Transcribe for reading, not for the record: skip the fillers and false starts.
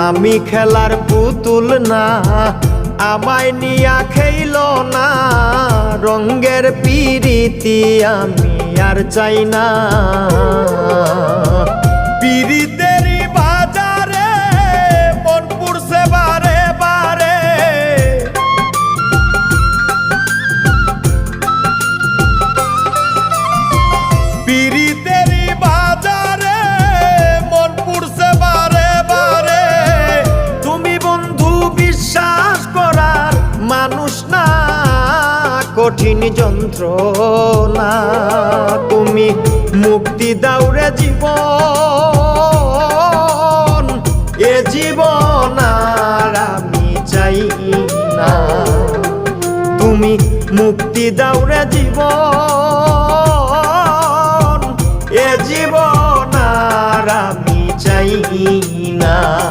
আমি খেলার পুতুল না, আমায় নিয়া খেইল না, রঙ্গের পিরিতি আমি আর চাই না। পিরিতেরই বাজারে মন পুড়ছে বারে বারে, পিরিতেরই বাজারে মন পুড়ছে বারে বারে। তুমি বন্ধু বিশ্বাস করার মানুষ না, কঠিন যন্ত্রণা। তুমি মুক্তি দাও রে জীবন, এ জীবন আর আমি চাই না। তুমি মুক্তি দাও রে জীবন,